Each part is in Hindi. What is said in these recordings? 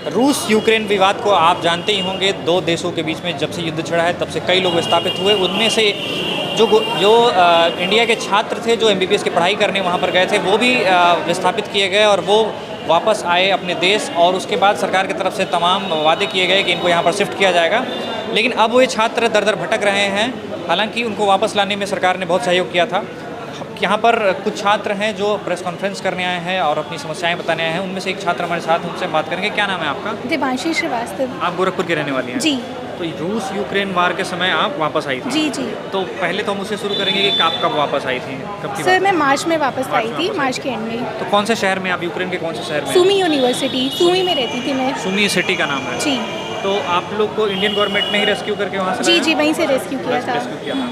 रूस यूक्रेन विवाद को आप जानते ही होंगे। दो देशों के बीच में जब से युद्ध छिड़ा है तब से कई लोग विस्थापित हुए। उनमें से जो इंडिया के छात्र थे जो MBBS की पढ़ाई करने वहाँ पर गए थे, वो भी विस्थापित किए गए और वो वापस आए अपने देश। और उसके बाद सरकार की तरफ से तमाम वादे किए गए कि इनको यहाँ पर शिफ्ट किया जाएगा। लेकिन अब वो छात्र दर दर भटक रहे हैं। हालांकि उनको वापस लाने में सरकार ने बहुत सहयोग किया था। यहाँ पर कुछ छात्र हैं जो प्रेस कॉन्फ्रेंस करने आए हैं और अपनी समस्याएं बताने आए हैं। उनमें से एक छात्र हमारे साथ, उनसे बात करेंगे। क्या नाम है आपका? देवांशी श्रीवास्तव। आप गोरखपुर के रहने वाली हैं? जी। तो रूस यूक्रेन वार के समय आप वापस आई थी? जी जी। तो पहले तो हम उससे शुरू करेंगे कि आप कब वापस आई थी? कब की सर मैं मार्च में वापस आई थी, वापस मार्च के एंड में। तो कौन से शहर में आप, यूक्रेन के कौन से शहर में? सुमी यूनिवर्सिटी, सुमी में रहती थी मैं। सुमी सिटी का नाम है? जी। तो आप लोग को इंडियन गवर्नमेंट ने ही रेस्क्यू करके वहाँ से जी जी, वहीं से रेस्क्यू किया था। रेस्क्यू किया था।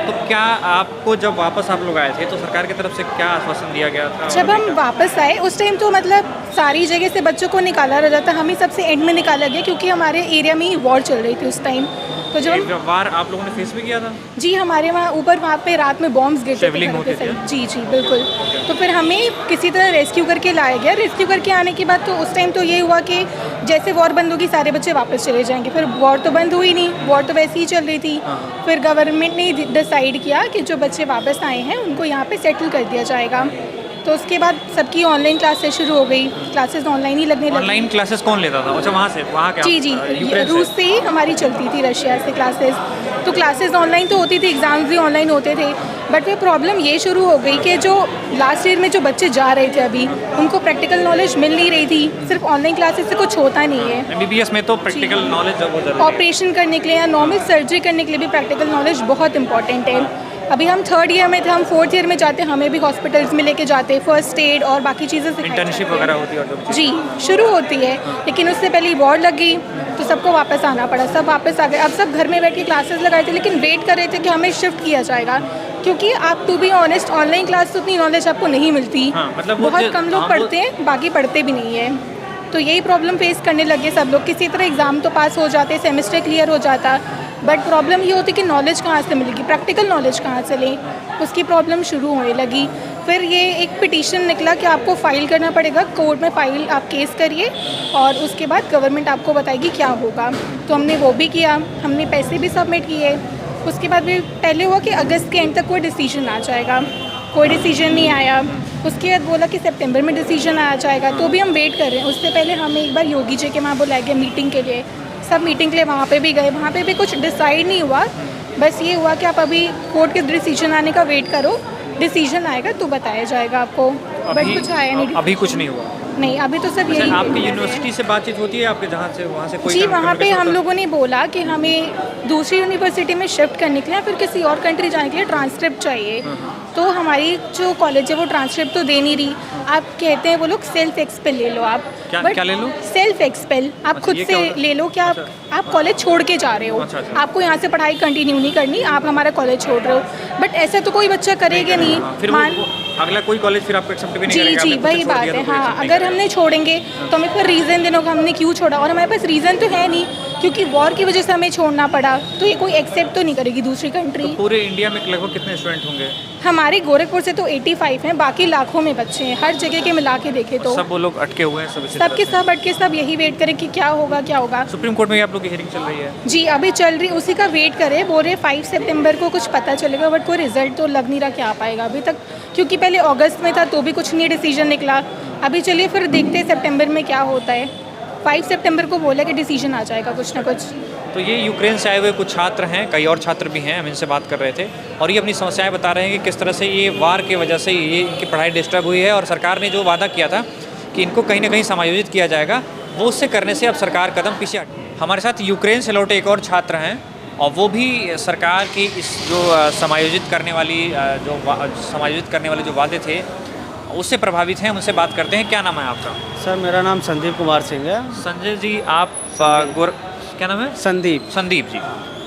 तो क्या आपको जब वापस आप लोग आए थे तो सरकार की तरफ से क्या आश्वासन दिया गया था? जब हम वापस आए उस टाइम तो मतलब सारी जगह से बच्चों को निकाला रह जाता, हमें सबसे एंड में निकाला गया क्योंकि हमारे एरिया में ही वॉर चल रही थी उस टाइम। तो जब वार आप लोगों ने फेस भी किया था? जी, हमारे वहाँ पे रात में बॉम्ब्स गिरते थे। जी जी बिल्कुल। तो फिर हमें किसी तरह रेस्क्यू करके लाया गया। रेस्क्यू करके आने के बाद तो उस टाइम तो ये हुआ कि जैसे वॉर बंद होगी सारे बच्चे वापस चले जाएंगे। फिर वॉर तो बंद हुई नहीं, वॉर तो वैसे ही चल रही थी। फिर गवर्नमेंट ने डिसाइड किया कि जो बच्चे वापस आए हैं उनको यहाँ पे सेटल कर दिया जाएगा। तो उसके बाद सबकी ऑनलाइन क्लासेस शुरू हो गई। क्लासेस ऑनलाइन ही लगने लगी। ऑनलाइन क्लासेस कौन लेता था? अच्छा, वहाँ से? वहाँ क्या? जी जी, रूस से ही हमारी चलती थी, रशिया से क्लासेस। तो क्लासेस ऑनलाइन तो होती थी, एग्ज़ाम्स भी ऑनलाइन होते थे। बट वो प्रॉब्लम ये शुरू हो गई कि जो लास्ट ईयर में जो बच्चे जा रहे थे अभी, उनको प्रैक्टिकल नॉलेज मिल नहीं रही थी। सिर्फ ऑनलाइन क्लासेस से कुछ होता नहीं है। MBBS में तो प्रैक्टिकल नॉलेज बहुत ज़रूरी है। ऑपरेशन करने के लिए या नॉर्मल सर्जरी करने के लिए भी प्रैक्टिकल नॉलेज बहुत इंपॉर्टेंट है। अभी हम 3rd ईयर में थे, हम 4th ईयर में जाते, हमें भी हॉस्पिटल्स में लेके जाते, फर्स्ट एड और बाकी चीज़ें सिखाई। इंटर्नशिप वगैरह होती है और जी शुरू होती है। लेकिन उससे पहले वॉर लग गई तो सबको वापस आना पड़ा। सब वापस आ गए। अब सब घर में बैठ के क्लासेस लगाए थे, लेकिन वेट कर रहे थे कि हमें शिफ्ट किया जाएगा क्योंकि आप to be honest online class तो उतनी नॉलेज आपको नहीं मिलती। मतलब बहुत कम लोग पढ़ते हैं, बाकी पढ़ते भी नहीं है। तो यही प्रॉब्लम फेस करने लगे सब लोग। किसी तरह एग्ज़ाम तो पास हो जाते, सेमेस्टर क्लियर हो जाता, बट प्रॉब्लम ये होती कि नॉलेज कहाँ से मिलेगी, प्रैक्टिकल नॉलेज कहाँ से लें, उसकी प्रॉब्लम शुरू होने लगी। फिर ये एक पिटीशन निकला कि आपको फ़ाइल करना पड़ेगा, कोर्ट में फ़ाइल आप केस करिए और उसके बाद गवर्नमेंट आपको बताएगी क्या होगा। तो हमने वो भी किया, हमने पैसे भी सबमिट किए। उसके बाद भी पहले हुआ कि अगस्त के एंड तक कोई डिसीजन आ जाएगा, कोई डिसीजन नहीं आया। उसके बाद बोला कि सितंबर में डिसीजन आ जाएगा, तो भी हम वेट कर रहे हैं। उससे पहले हमें एक बार योगी जी के वहाँ बुलाया गया मीटिंग के लिए। सब मीटिंग के लिए वहाँ पे भी गए, वहाँ पे भी कुछ डिसाइड नहीं हुआ। बस ये हुआ कि आप अभी कोर्ट के डिसीजन आने का वेट करो, डिसीजन आएगा तो बताया जाएगा आपको। बट कुछ आया नहीं। अभी कुछ नहीं हुआ? नहीं, अभी तो सब यही। आपकी यूनिवर्सिटी से बातचीत होती है आपके, जहाँ से वहाँ से कोई? जी, वहाँ पे हम लोगों ने बोला कि हमें दूसरी यूनिवर्सिटी में शिफ्ट करने के लिए या फिर किसी और कंट्री जाने के लिए ट्रांसक्रिप्ट चाहिए। तो हमारी जो कॉलेज है वो ट्रांसक्रिप्ट तो दे नहीं रही। आप कहते हैं वो लोग सेल्फ एक्सपेल ले लो आप। क्या ले लो? सेल्फ एक्सपेल आप खुद से ले लो कि आप कॉलेज छोड़ के जा रहे हो। आपको यहाँ से पढ़ाई कंटिन्यू नहीं करनी, आप हमारा कॉलेज छोड़ रहे हो। बट ऐसा तो कोई बच्चा करेगा नहीं। फिर अगला कोई कॉलेज फिर आपको एक्सेप्ट भी नहीं करेगा। जी जी, वही बात है। हाँ, अगर हमने छोड़ेंगे तो हमें फिर रीज़न देना होगा हमने क्यों छोड़ा, और हमारे पास रीज़न तो है नहीं क्योंकि वॉर की वजह से हमें छोड़ना पड़ा। तो ये कोई एक्सेप्ट तो नहीं करेगी दूसरी कंट्री। तो पूरे इंडिया में लगभग कितने स्टूडेंट होंगे? हमारे गोरखपुर से तो 85 हैं, बाकी लाखों में बच्चे हैं, हर जगह के मिला के देखे तो। सब वो लोग अटके हुए हैं? सब के सब अटके, सब यही वेट करें कि क्या होगा क्या होगा। सुप्रीम कोर्ट में आप लोग की हियरिंग चल रही है? जी अभी चल रही, उसी का वेट करें। बोल रहे 5 सितंबर को कुछ पता चलेगा, बट कोई रिजल्ट तो लग नहीं रहा क्या आ पाएगा अभी तक, क्योंकि पहले अगस्त में था तो भी कुछ नहीं डिसीजन निकला। अभी चलिए फिर देखते हैं सितंबर में क्या होता है। 5 सितंबर को बोला कि डिसीजन आ जाएगा कुछ ना कुछ। तो ये यूक्रेन से आए हुए कुछ छात्र हैं, कई और छात्र भी हैं, हम इनसे बात कर रहे थे और ये अपनी समस्याएं बता रहे हैं कि किस तरह से ये वार की वजह से ये इनकी पढ़ाई डिस्टर्ब हुई है और सरकार ने जो वादा किया था कि इनको कहीं ना कहीं समायोजित किया जाएगा, वो उससे करने से अब सरकार कदम पीछे हटी। हमारे साथ यूक्रेन से लौटे एक और छात्र हैं और वो भी सरकार की इस जो समायोजित करने वाले जो वादे थे उससे प्रभावित हैं। उनसे बात करते हैं। क्या नाम है आपका? सर मेरा नाम संदीप कुमार सिंह है। संजय जी, आप क्या नाम है? संदीप जी।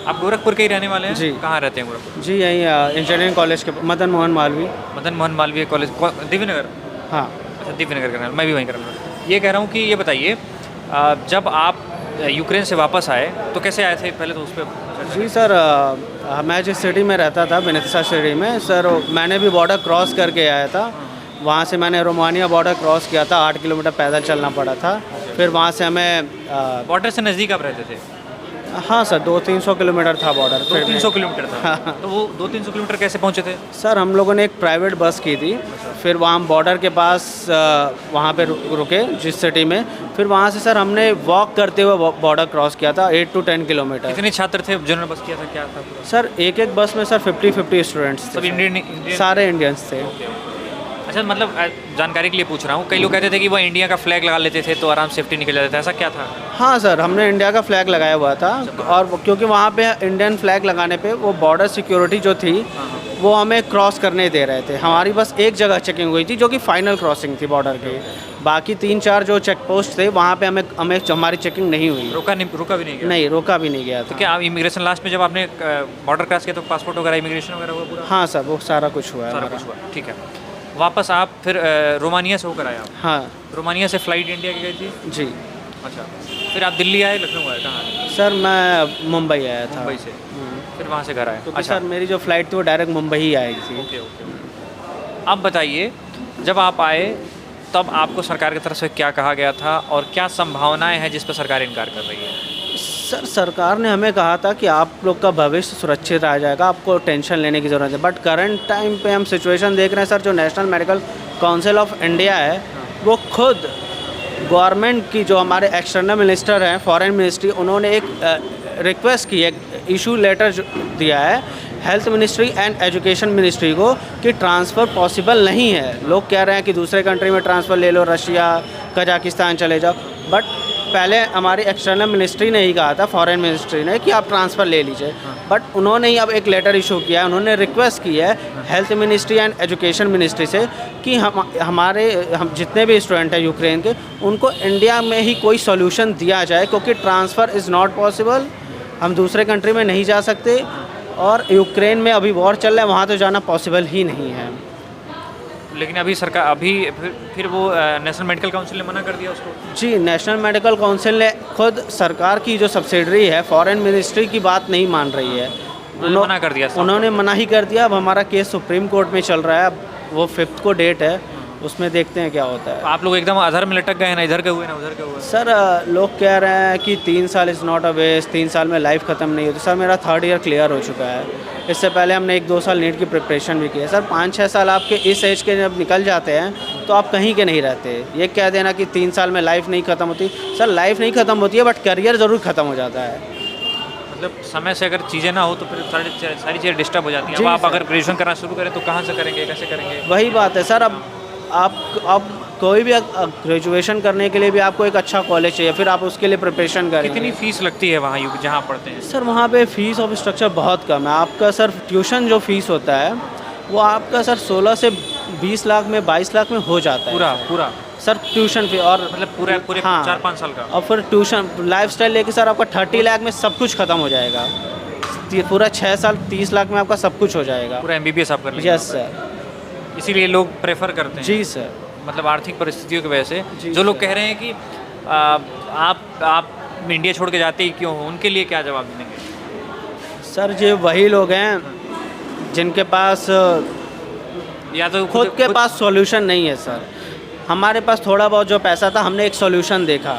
आप गोरखपुर के ही रहने वाले हैं? जी। कहाँ रहते हैं गोरखपुर? जी यहीं इंजीनियरिंग कॉलेज के मदन मोहन मालवीय कॉलेज, दिव्यनगर। हाँ अच्छा, दिव्यनगर का, मैं भी वहीं का रहने वाला। ये कह रहा हूँ कि ये बताइए, जब आप यूक्रेन से वापस आए तो कैसे आए थे, पहले तो उस पर जी सर, मैं जिस सिटी में रहता था बेनेटसा सिटी में सर, मैंने भी बॉर्डर क्रॉस करके आया था। वहाँ से मैंने रोमानिया बॉर्डर क्रॉस किया था, 8 किलोमीटर पैदल चलना पड़ा था। फिर वहाँ से हमें बॉर्डर से नज़दीक आप रहते थे? हाँ सर, 200-300 किलोमीटर था बॉर्डर। 200-300 किलोमीटर था। तो वो 200-300 किलोमीटर कैसे पहुँचे थे? सर हम लोगों ने एक प्राइवेट बस की थी, फिर वहाँ बॉर्डर के पास वहाँ पे रुके जिस सिटी में, फिर वहाँ से सर हमने वॉक करते हुए बॉर्डर क्रॉस किया था 8 to 10 किलोमीटर। कितने छात्र थे जिन्होंने बस किया था, क्या था पूरा? सर एक बस में सर 50-50 स्टूडेंट्स सब थे, इंडियन? सारे इंडियंस थे। अच्छा, मतलब जानकारी के लिए पूछ रहा हूँ, कई लोग कहते थे कि वो इंडिया का फ्लैग लगा लेते थे तो आराम सेफ्टी निकल जाता था, ऐसा क्या था? हाँ सर, हमने इंडिया का फ्लैग लगाया हुआ था, और क्योंकि वहाँ पे इंडियन फ्लैग लगाने पे वो बॉर्डर सिक्योरिटी जो थी वो हमें क्रॉस करने दे रहे थे। हमारी बस एक जगह चेकिंग हुई थी जो कि फाइनल क्रॉसिंग थी बॉर्डर की। बाकी 3-4 जो चेक पोस्ट थे वहाँ पे हमें हमारी चेकिंग नहीं हुई। रुका भी नहीं गया? नहीं, रोका भी नहीं गया था। तो क्या इमिग्रेशन लास्ट में जब आपने बॉर्डर क्रॉस किया तो पासपोर्ट वगैरह इमिग्रेशन वगैरह हुआ पूरा? हाँ सर, वो सारा कुछ हुआ है सारा हमारा। कुछ हुआ, ठीक है। वापस आप फिर रोमानिया से होकर आए आप? हाँ रोमानिया से फ़्लाइट इंडिया की गई थी? जी अच्छा, फिर आप दिल्ली आए, लखनऊ आए, कहाँ आए? सर, मैं मुंबई आया था। मुंबई से फिर वहाँ से घर आए? क्योंकि सर मेरी जो फ़्लाइट थी वो डायरेक्ट मुंबई ही आई थी। ओके। अब बताइए, जब आप आए तब आपको सरकार की तरफ से क्या कहा गया था और क्या संभावनाएं हैं जिस पर सरकार इनकार कर रही है? सर सरकार ने हमें कहा था कि आप लोग का भविष्य सुरक्षित आ जाएगा, आपको टेंशन लेने की ज़रूरत है। बट करंट टाइम पे हम सिचुएशन देख रहे हैं सर, जो national medical council of India है वो खुद गवर्नमेंट की, जो हमारे एक्सटर्नल मिनिस्टर हैं, फॉरेन मिनिस्ट्री, उन्होंने एक रिक्वेस्ट की, एक इशू लेटर दिया है health ministry and education ministry को कि ट्रांसफ़र पॉसिबल नहीं है। लोग कह रहे हैं कि दूसरे कंट्री में ट्रांसफ़र ले लो, रशिया, कजाकिस्तान चले जाओ, बट पहले हमारी एक्सटर्नल मिनिस्ट्री ने ही कहा था, फॉरेन मिनिस्ट्री ने, कि आप ट्रांसफ़र ले लीजिए। बट उन्होंने ही अब एक लेटर इशू किया है, उन्होंने रिक्वेस्ट की है health ministry and education ministry से कि हम जितने भी स्टूडेंट हैं यूक्रेन के, उनको इंडिया में ही कोई सॉल्यूशन दिया जाए, क्योंकि ट्रांसफ़र इज़ नॉट पॉसिबल। हम दूसरे कंट्री में नहीं जा सकते, और यूक्रेन में अभी वॉर चल रहा है, वहाँ तो जाना पॉसिबल ही नहीं है। लेकिन अभी सरकार फिर वो नेशनल मेडिकल काउंसिल ने मना कर दिया उसको? जी, नेशनल मेडिकल काउंसिल ने खुद सरकार की जो सब्सिडरी है, फॉरेन मिनिस्ट्री की बात नहीं मान रही है। मना कर दिया? उन्होंने मना ही कर दिया। अब हमारा केस सुप्रीम कोर्ट में चल रहा है, अब वो 5 को डेट है, उसमें देखते हैं क्या होता है। आप लोग एकदम अधर में लटक गए हैं, ना इधर के हुए ना उधर के हुए? सर लोग कह रहे हैं कि 3 साल इज़ नॉट अ वेस्ट, 3 साल में लाइफ ख़त्म नहीं होती। सर मेरा 3rd ईयर क्लियर हो चुका है, इससे पहले हमने 1-2 साल नीट की प्रिपरेशन भी की है। सर 5-6 साल आपके इस एज के जब निकल जाते हैं तो आप कहीं के नहीं रहते। ये कह देना कि 3 साल में लाइफ नहीं ख़त्म होती, सर लाइफ नहीं ख़त्म होती है, बट करियर ज़रूर ख़त्म हो जाता है। मतलब समय से अगर चीज़ें ना हो तो फिर सारी चीज़ें डिस्टर्ब हो जाती हैं। जी अब आप सर। अगर ग्रेजुएशन करना शुरू करें तो कहाँ से करेंगे, कैसे करेंगे? वही बात है सर। अब कोई भी ग्रेजुएशन करने के लिए भी आपको एक अच्छा कॉलेज चाहिए, फिर आप उसके लिए प्रिपरेशन करें। कितनी फीस लगती है वहाँ जहाँ पढ़ते हैं? सर वहाँ पे फ़ीस ऑफ स्ट्रक्चर बहुत कम है। आपका सर ट्यूशन जो फ़ीस होता है वो आपका सर 16 से 20 लाख में, 22 लाख में हो जाता है पूरा सर ट्यूशन फी। और मतलब पूरे हाँ, 4-5 साल का? और फिर ट्यूशन लाइफस्टाइल लेके सर आपका 30 लाख में सब कुछ ख़त्म हो जाएगा। पूरा 6 साल 30 लाख में आपका सब कुछ हो जाएगा। पूरा MBBS आप कर लेंगे? Yes sir. इसीलिए लोग प्रेफर करते हैं? जी सर। मतलब आर्थिक परिस्थितियों की वजह से जी जो लोग सर। कह रहे हैं कि आप इंडिया छोड़ के जाते ही क्यों हो, उनके लिए क्या जवाब देंगे? सर ये वही लोग हैं जिनके पास या तो खुद के पास सॉल्यूशन नहीं है सर। हमारे पास थोड़ा बहुत जो पैसा था, हमने एक सॉल्यूशन देखा,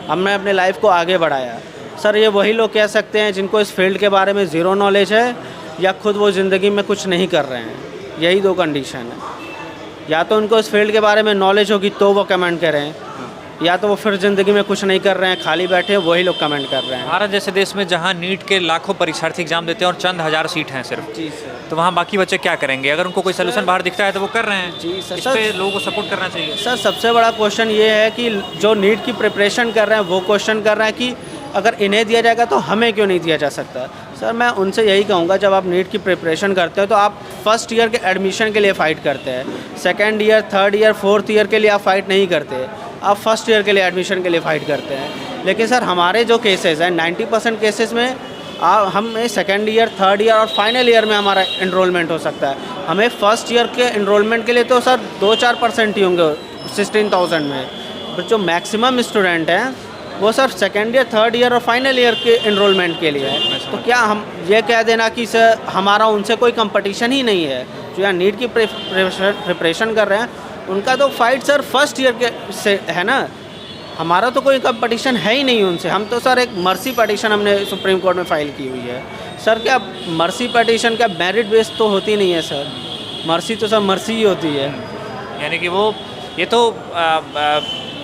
हमने अपने लाइफ को आगे बढ़ाया। सर ये वही लोग कह सकते हैं जिनको इस फील्ड के बारे में ज़ीरो नॉलेज है, या खुद वो ज़िंदगी में कुछ नहीं कर रहे हैं। यही 2 कंडीशन है। या तो उनको इस फील्ड के बारे में नॉलेज होगी तो वो कमेंट करें, या तो वो फिर ज़िंदगी में कुछ नहीं कर रहे हैं, खाली बैठे, वही लोग कमेंट कर रहे हैं। भारत जैसे देश में जहाँ नीट के लाखों परीक्षार्थी एग्जाम देते हैं और चंद हज़ार सीट हैं सिर्फ, जी सर। तो वहाँ बाकी बच्चे क्या करेंगे? अगर उनको कोई सोल्यूशन बाहर दिखता है तो वो कर रहे हैं। जी सर। इस पे लोगों को सपोर्ट करना चाहिए। सर सबसे बड़ा क्वेश्चन ये है कि जो नीट की प्रिपरेशन कर रहे हैं वो क्वेश्चन कर रहे हैं कि अगर इन्हें दिया जाएगा तो हमें क्यों नहीं दिया जा सकता। सर मैं उनसे यही कहूँगा, जब आप नीट की प्रिपरेशन करते हो तो आप फर्स्ट ईयर के एडमिशन के लिए फ़ाइट करते हैं, 2nd year, 3rd year, 4th year के लिए आप फ़ाइट नहीं करते, आप फर्स्ट ईयर के लिए एडमिशन के लिए फ़ाइट करते हैं। लेकिन सर हमारे जो केसेस हैं 90% केसेस में हमें 2nd ईयर, 3rd ईयर और फाइनल ईयर में हमारा इनरोलमेंट हो सकता है। हमें फर्स्ट ईयर के इनरोलमेंट के लिए तो सर 2-4% ही होंगे 16,000 में। बट जो मैक्सिमम स्टूडेंट हैं वो sir second year, third year और फाइनल ईयर के इनरोलमेंट के लिए है। तो क्या हम ये कह देना कि सर हमारा उनसे कोई कंपटीशन ही नहीं है, जो यहाँ नीट की प्रिपरेशन कर रहे हैं उनका तो फाइट सर फर्स्ट ईयर के से है ना, हमारा तो कोई कंपटीशन है ही नहीं उनसे। हम तो सर एक मर्सी पटिशन हमने सुप्रीम कोर्ट में फ़ाइल की हुई है सर। क्या मर्सी पटिशन क्या मेरिट बेस्ड तो होती नहीं है सर, मर्सी तो सर मर्सी ही होती है। यानी कि वो ये तो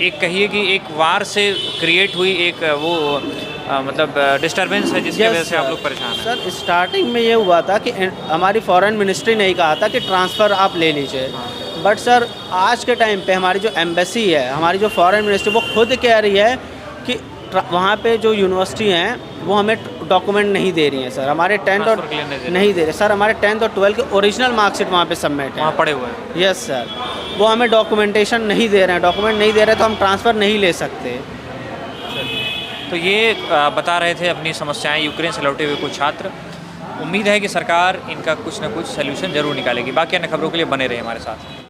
एक कहिए कि एक वार से क्रिएट हुई एक वो मतलब डिस्टर्बेंस है जिसकी वजह से आप लोग परेशान हैं। सर स्टार्टिंग में ये हुआ था कि हमारी फॉरेन मिनिस्ट्री ने ही कहा था कि ट्रांसफ़र आप ले लीजिए, बट सर आज के टाइम पे हमारी जो एम्बेसी है, हमारी जो फॉरेन मिनिस्ट्री, वो खुद कह रही है कि वहाँ पे जो यूनिवर्सिटी हैं वो हमें डॉक्यूमेंट नहीं दे रही हैं सर। हमारे 10th और नहीं दे रहे सर, हमारे 10th और 12th के ओरिजिनल मार्कशीट वहाँ पे सबमिट है, वहाँ पड़े हुए हैं। यस सर, वो हमें डॉक्यूमेंटेशन नहीं दे रहे हैं, डॉक्यूमेंट नहीं दे रहे तो हम ट्रांसफ़र नहीं ले सकते। तो ये बता रहे थे अपनी समस्याएं यूक्रेन से लौटे हुए कुछ छात्र। उम्मीद है कि सरकार इनका कुछ ना कुछ सलूशन ज़रूर निकालेगी। बाकी अन्य खबरों के लिए बने रहे हमारे साथ।